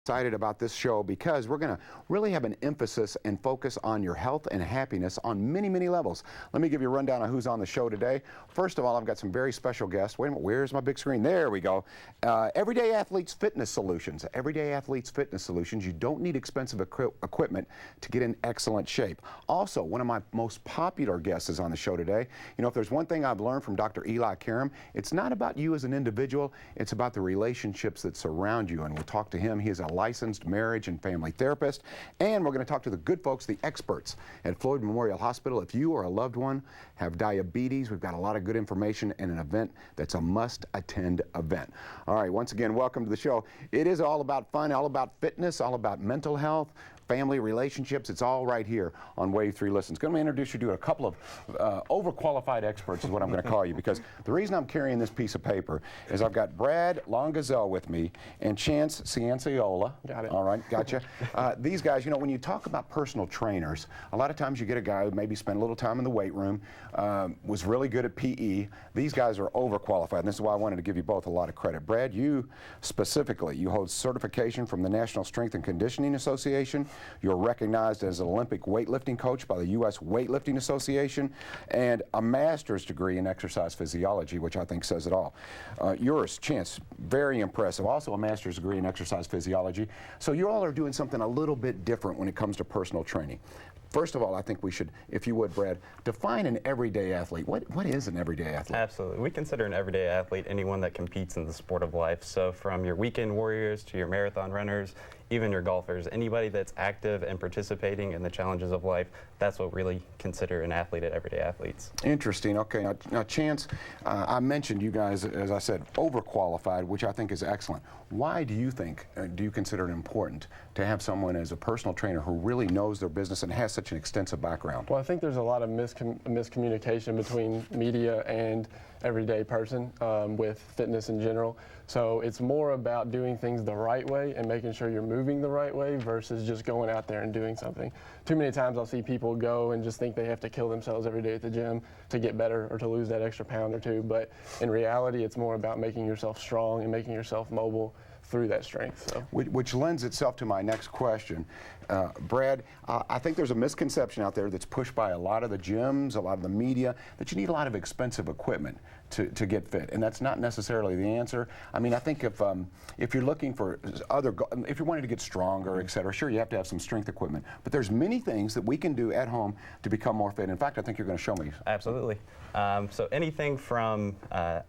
Excited about this show because we're going to really have an emphasis and focus on your health and happiness on many levels. Let me give you a rundown on who's on the show today. First of all, I've got some very special guests. Wait a minute, where's my big screen? There we go. Everyday Athletes Fitness Solutions. Everyday Athletes Fitness Solutions. You don't need expensive equipment to get in excellent shape. Also, one of my most popular guests is on the show today. You know, if there's one thing I've learned from Dr. Eli Karam, it's not about you as an individual, it's about the relationships that surround you. And we'll talk to him. He is a licensed marriage and family therapist, and we're going to talk to the good folks, the experts at Floyd Memorial Hospital. If you or a loved one have diabetes, we've got a lot of good information and an event that's a must-attend event. All right, once again, welcome to the show. It is all about fun, all about fitness, all about mental health, family relationships. It's all right here on Wave 3 Listens. Going to introduce you to a couple of overqualified experts is what I'm going to call you, because the reason I'm carrying this piece of paper is I've got Brad Longazelle with me and Chance Cianciola. Got it. All right, gotcha. These guys, you know, when you talk about personal trainers, a lot of times you get a guy who maybe spent a little time in the weight room, was really good at PE. These guys are overqualified, and this is why I wanted to give you both a lot of credit. Brad, you specifically, you hold certification from the National Strength and Conditioning Association. You're recognized as an Olympic weightlifting coach by the U.S. Weightlifting Association, and a master's degree in exercise physiology, which I think says it all. Yours, Chance, very impressive. Also a master's degree in exercise physiology. So you all are doing something a little bit different when it comes to personal training. First of all, I think we should, if you would, Brad, define an everyday athlete. What is an everyday athlete? Absolutely. We consider an everyday athlete anyone that competes in the sport of life. So from your weekend warriors to your marathon runners, even your golfers, anybody that's active and participating in the challenges of life, that's what we really consider an athlete at Everyday Athletes. Interesting. Okay. Now Chance, I mentioned you guys, as I said, overqualified, which I think is excellent. Why do you think, do you consider it important to have someone as a personal trainer who really knows their business and has such an extensive background? Well, I think there's a lot of miscommunication between media and everyday person with fitness in general. So it's more about doing things the right way and making sure you're moving the right way versus just going out there and doing something. Too many times I'll see people go and just think they have to kill themselves every day at the gym to get better or to lose that extra pound or two. But in reality, it's more about making yourself strong and making yourself mobile through that strength. So. Which lends itself to my next question. Brad, I think there's a misconception out there that's pushed by a lot of the gyms, a lot of the media, that you need a lot of expensive equipment to get fit, and that's not necessarily the answer. I mean, I think if you're looking for if you're wanting to get stronger, et cetera, sure, you have to have some strength equipment, but there's many things that we can do at home to become more fit. In fact, I think you're going to show me. Absolutely. So anything from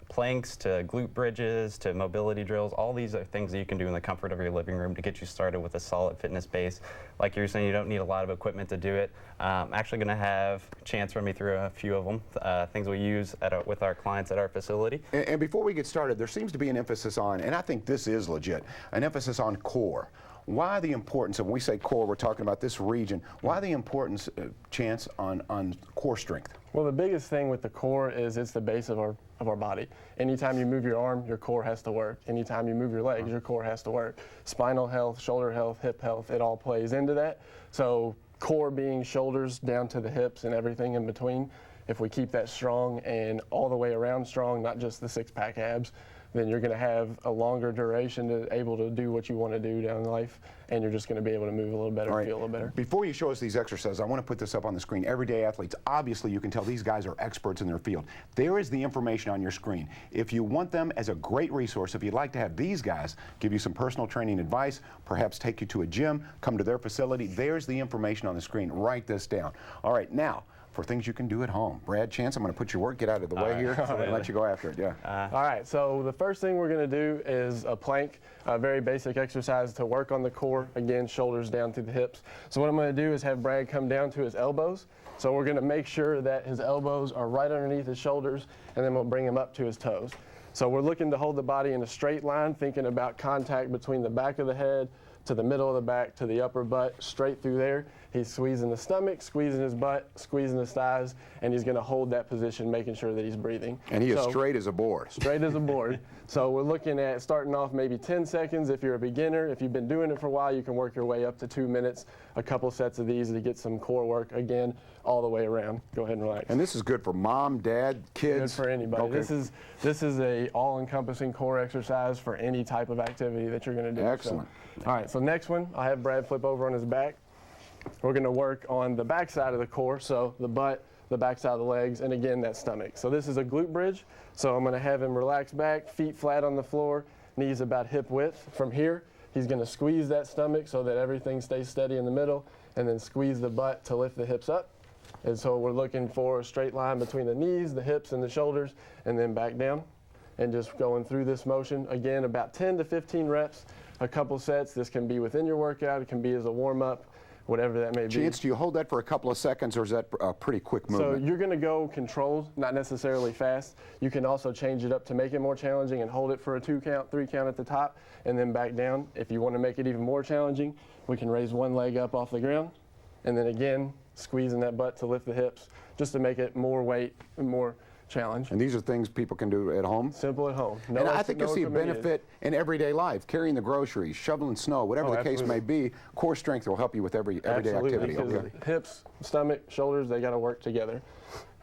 planks to glute bridges to mobility drills, all these are things that you can do in the comfort of your living room to get you started with a solid fitness base. Like you were saying, you don't need a lot of equipment to do it. I'm actually going to have Chance run me through a few of them, things we use with our clients at our facility. And before we get started, there seems to be an emphasis on, and I think this is legit, an emphasis on core. Why the importance, and when we say core, we're talking about this region, why the importance, Chance, on core strength? Well, the biggest thing with the core is it's the base of our body. Anytime you move your arm, your core has to work. Anytime you move your legs, your core has to work. Spinal health, shoulder health, hip health, it all plays into that. So core being shoulders down to the hips and everything in between, if we keep that strong and all the way around strong, not just the six-pack abs, then you're going to have a longer duration to able to do what you want to do down in life, and you're just going to be able to move a little better, feel a little better. Before you show us these exercises, I want to put this up on the screen. Everyday Athletes, obviously you can tell these guys are experts in their field. There is the information on your screen. If you want them as a great resource, if you'd like to have these guys give you some personal training advice, perhaps take you to a gym, come to their facility, there's the information on the screen. Write this down. All right, now, for things you can do at home. Brad, Chance, I'm going to put your work, get out of the way here, and let you go after it. Yeah. All right, so the first thing we're going to do is a plank, a very basic exercise to work on the core. Again, shoulders down to the hips. So what I'm going to do is have Brad come down to his elbows. So we're going to make sure that his elbows are right underneath his shoulders, and then we'll bring him up to his toes. So we're looking to hold the body in a straight line, thinking about contact between the back of the head to the middle of the back to the upper butt, straight through there. He's squeezing the stomach, squeezing his butt, squeezing his thighs, and he's going to hold that position, making sure that he's breathing. And he is straight as a board. Straight as a board. So we're looking at starting off maybe 10 seconds if you're a beginner. If you've been doing it for a while, you can work your way up to 2 minutes, a couple sets of these to get some core work, again, all the way around. Go ahead and relax. And this is good for mom, dad, kids? Good for anybody. Okay. This is a all-encompassing core exercise for any type of activity that you're going to do. Excellent. So, all right, so So next one, I have Brad flip over on his back. We're going to work on the back side of the core, so the butt, the back side of the legs, and again, that stomach. So this is a glute bridge. So I'm going to have him relax back, feet flat on the floor, knees about hip width. From here, he's going to squeeze that stomach so that everything stays steady in the middle, and then squeeze the butt to lift the hips up. And so we're looking for a straight line between the knees, the hips, and the shoulders, and then back down. And just going through this motion, again, about 10 to 15 reps, a couple sets. This can be within your workout, it can be as a warm-up, whatever that may be. Chance, do you hold that for a couple of seconds, or is that a pretty quick movement? So you're going to go controlled, not necessarily fast. You can also change it up to make it more challenging and hold it for a 2 count, 3 count at the top, and then back down. If you want to make it even more challenging, we can raise one leg up off the ground, and then again, squeezing that butt to lift the hips, just to make it more weight and more challenge. And these are things people can do at home? Simple at home. And I think you'll see a benefit in everyday life, carrying the groceries, shoveling snow, whatever the case may be. Core strength will help you with everyday activity. Okay. Hips, stomach, shoulders, they got to work together.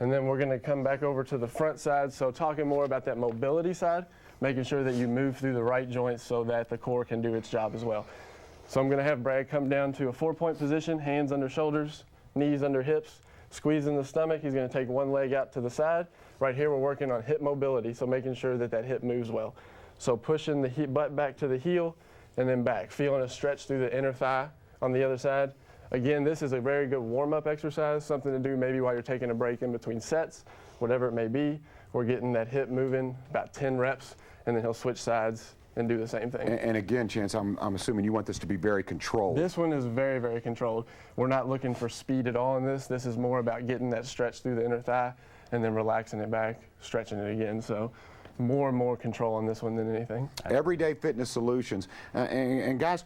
And then we're going to come back over to the front side. So talking more about that mobility side, making sure that you move through the right joints so that the core can do its job as well. So I'm going to have Brad come down to a 4-point position, hands under shoulders, knees under hips, squeezing the stomach. He's going to take one leg out to the side. Right here, we're working on hip mobility, so making sure that that hip moves well. So pushing the butt back to the heel and then back, feeling a stretch through the inner thigh on the other side. Again, this is a very good warm-up exercise, something to do maybe while you're taking a break in between sets, whatever it may be. We're getting that hip moving, about 10 reps, and then he'll switch sides and do the same thing. And again, Chance, I'm assuming you want this to be very controlled. This one is very, very controlled. We're not looking for speed at all in this. This is more about getting that stretch through the inner thigh and then relaxing it back, stretching it again. So more and more control on this one than anything. Everyday Fitness Solutions. And guys,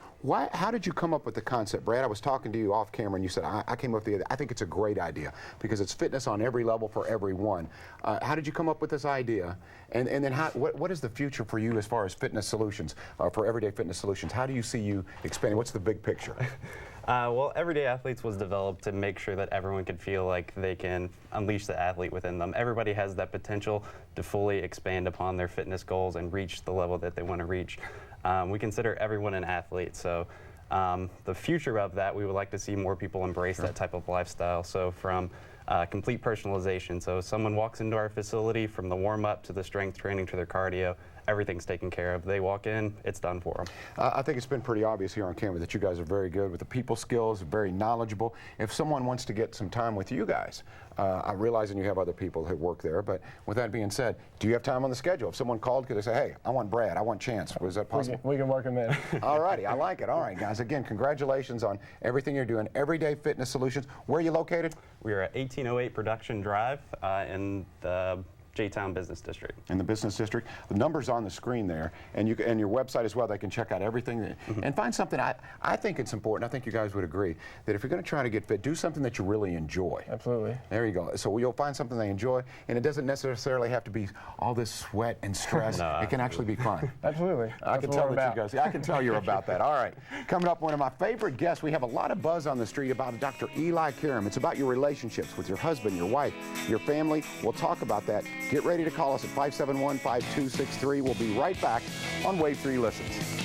how did you come up with the concept? Brad, I was talking to you off camera and you said, I came up with the idea. I think it's a great idea because it's fitness on every level for everyone. How did you come up with this idea? And then what is the future for you as far as fitness solutions, for Everyday Fitness Solutions? How do you see you expanding? What's the big picture? Well, Everyday Athletes was developed to make sure that everyone could feel like they can unleash the athlete within them. Everybody has that potential to fully expand upon their fitness goals and reach the level that they want to reach. We consider everyone an athlete, so the future of that, we would like to see more people embrace that type of lifestyle. So from complete personalization, so someone walks into our facility, from the warm-up to the strength training to their cardio, everything's taken care of. They walk in, it's done for them. I think it's been pretty obvious here on camera that you guys are very good with the people skills, very knowledgeable. If someone wants to get some time with you guys, I realize you have other people who work there, but with that being said, do you have time on the schedule? If someone called, could they say, hey, I want Brad, I want Chance? Was that possible? We can work them in. All righty, I like it. All right, guys, again, congratulations on everything you're doing. Everyday Fitness Solutions. Where are you located? We are at 1808 Production Drive in the J-Town Business District. In the Business District. The number's on the screen there, and your website as well. They can check out everything and find something. I think it's important. I think you guys would agree that if you're going to try to get fit, do something that you really enjoy. Absolutely. There you go. So you'll find something they enjoy, and it doesn't necessarily have to be all this sweat and stress. No, it can actually be fun. Absolutely. I can tell that you guys. I can tell you're about that. All right. Coming up, one of my favorite guests. We have a lot of buzz on the street about Dr. Eli Karam. It's about your relationships with your husband, your wife, your family. We'll talk about that. Get ready to call us at 571-5263. We'll be right back on Wave 3 Listens.